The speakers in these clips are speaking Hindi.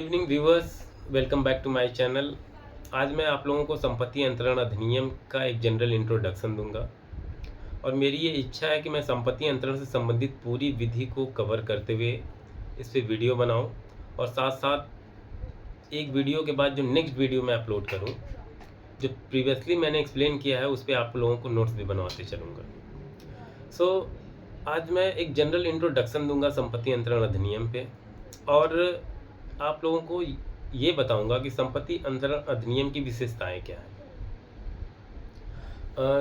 Evening viewers, welcome back to my channel. आज मैं आप लोगों को संपत्ति अंतरण अधिनियम का एक जनरल इंट्रोडक्शन दूंगा और मेरी ये इच्छा है कि मैं संपत्ति अंतरण से संबंधित पूरी विधि को कवर करते हुए इस पे वीडियो बनाऊं और साथ साथ एक वीडियो के बाद जो नेक्स्ट वीडियो मैं अपलोड करूं, जो प्रीवियसली मैंने एक्सप्लेन किया है उस पर आप लोगों को नोट्स भी बनवाते चलूँगा। आज मैं एक जनरल इंट्रोडक्शन दूंगा संपत्ति अंतरण अधिनियम पे और आप लोगों को ये बताऊंगा कि संपत्ति अंतरण अधिनियम की विशेषताएं क्या हैं।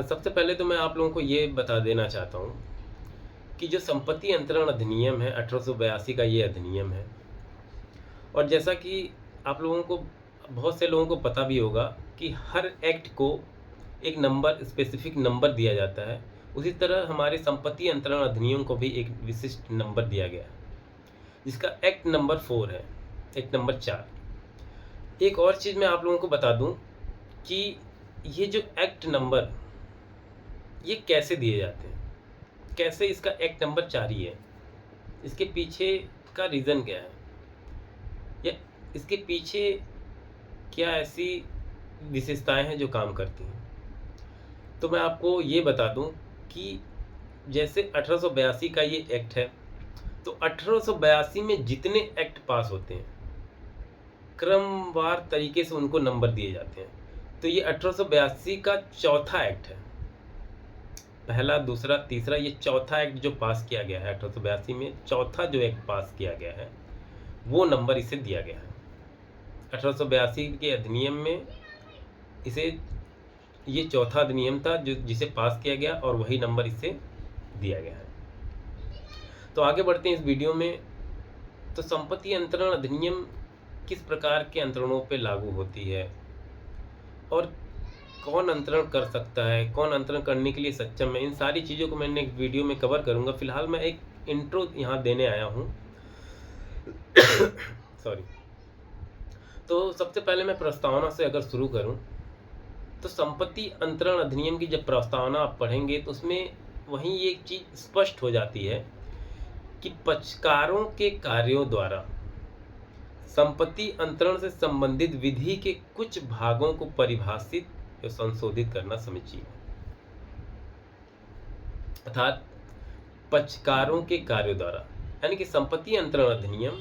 सबसे पहले तो मैं आप लोगों को ये बता देना चाहता हूँ कि जो संपत्ति अंतरण अधिनियम है 1882 का ये अधिनियम है और जैसा कि आप लोगों को बहुत से लोगों को पता भी होगा कि हर एक्ट को एक नंबर, स्पेसिफिक नंबर दिया जाता है, उसी तरह हमारे संपत्ति अंतरण अधिनियम को भी एक विशिष्ट नंबर दिया गया है जिसका एक्ट नंबर 4 है, एक्ट नंबर 4। एक और चीज़ मैं आप लोगों को बता दूं कि ये जो एक्ट नंबर ये कैसे दिए जाते हैं, कैसे इसका एक्ट नंबर 4 ही है, इसके पीछे का रीज़न क्या है या इसके पीछे क्या ऐसी विशेषताएं हैं जो काम करती हैं। तो मैं आपको ये बता दूं कि जैसे 1882 का ये एक्ट है, तो 1882 में जितने एक्ट पास होते हैं क्रमवार तरीके से उनको नंबर दिए जाते हैं। तो ये 1882 का चौथा एक्ट है, पहला, दूसरा, तीसरा, ये चौथा एक्ट जो पास किया गया है 1882 में, चौथा जो एक्ट पास किया गया है वो नंबर इसे दिया गया है। 1882 के अधिनियम में इसे, ये चौथा अधिनियम था जो जिसे पास किया गया और वही नंबर इसे दिया गया है। तो आगे बढ़ते हैं इस वीडियो में। तो संपत्ति अंतरण अधिनियम किस प्रकार के अंतरणों पे लागू होती है और कौन अंतरण कर सकता है, कौन अंतरण करने के लिए सक्षम है, इन सारी चीज़ों को मैं नेक्स्ट वीडियो में कवर करूंगा। फिलहाल मैं एक इंट्रो यहाँ देने आया हूँ। सॉरी। तो सबसे पहले मैं प्रस्तावना से अगर शुरू करूँ तो संपत्ति अंतरण अधिनियम की जब प्रस्तावना आप पढ़ेंगे तो उसमें वहीं एक चीज़ स्पष्ट हो जाती है कि पक्षकारों के कार्यों द्वारा संपत्ति अंतरण से संबंधित विधि के कुछ भागों को परिभाषित या संशोधित करना समुचित है। अर्थात पक्षकारों के कार्यों द्वारा, यानी कि संपत्ति अंतरण अधिनियम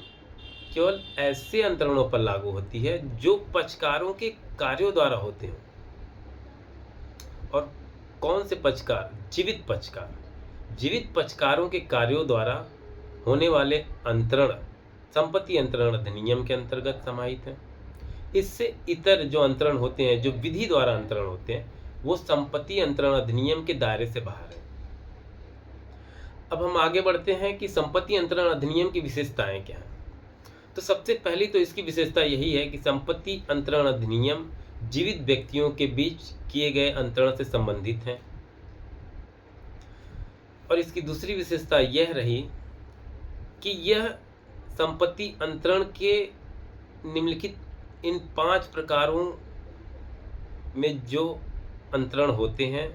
केवल ऐसे अंतरणों पर लागू होती है जो पक्षकारों के कार्यों द्वारा होते हैं। और कौन से पक्षकार? जीवित पक्षकार। जीवित पक्षकारों के कार्यों द्वारा होने वाले अंतरण संपत्ति अंतरण अधिनियम के अंतर्गत समाहित है। इससे इतर जो अंतरण होते हैं, जो विधि द्वारा अंतरण होते हैं, वो संपत्ति अंतरण अधिनियम के दायरे से बाहर है। अब हम आगे बढ़ते हैं कि संपत्ति अंतरण अधिनियम की विशेषताएं क्या हैं। तो सबसे पहली तो इसकी विशेषता यही है कि संपत्ति अंतरण अधिनियम जीवित व्यक्तियों के बीच किए गए अंतरण से संबंधित है। और इसकी दूसरी विशेषता यह रही कि यह संपत्ति अंतरण के निम्नलिखित इन 5 प्रकारों में जो अंतरण होते हैं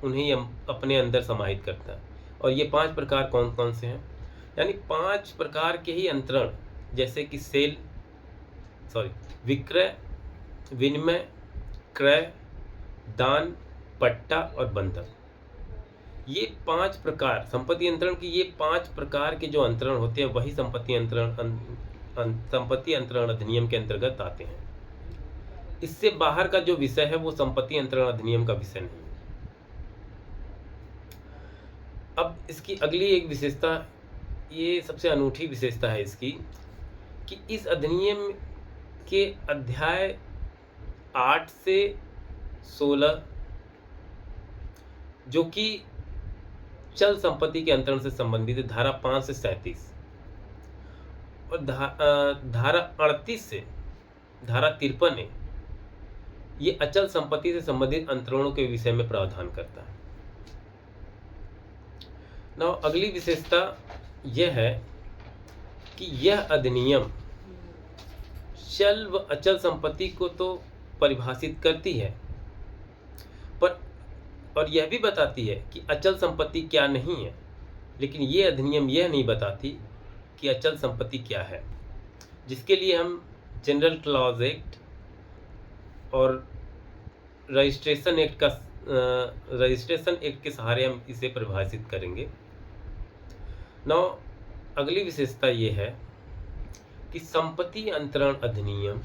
उन्हें अपने अंदर समाहित करता है। और ये 5 प्रकार कौन कौन से हैं? यानी 5 प्रकार के ही अंतरण, जैसे कि विक्रय, विनिमय, क्रय, दान, पट्टा और बंधक। ये 5 प्रकार संपत्ति अंतरण की, ये 5 प्रकार के जो अंतरण होते हैं वही संपत्ति अंतरण अधिनियम के अंतर्गत आते हैं। इससे बाहर का जो विषय है वो संपत्ति अंतरण अधिनियम का विषय नहीं है। अब इसकी अगली एक विशेषता, ये सबसे अनूठी विशेषता है इसकी, कि इस अधिनियम के अध्याय 8 से 16 जो कि चल संपत्ति के अंतरण से संबंधित है, धारा 5 से 37 और धारा 38 से धारा 53 है, ये अचल संपत्ति से संबंधित अंतरणों के विषय में प्रावधान करता है। now अगली विशेषता यह है कि यह अधिनियम चल व अचल संपत्ति को तो परिभाषित करती है पर और यह भी बताती है कि अचल संपत्ति क्या नहीं है, लेकिन यह अधिनियम यह नहीं बताती कि अचल संपत्ति क्या है, जिसके लिए हम जनरल क्लॉज एक्ट और रजिस्ट्रेशन एक्ट के सहारे हम इसे परिभाषित करेंगे। अगली विशेषता ये है कि संपत्ति अंतरण अधिनियम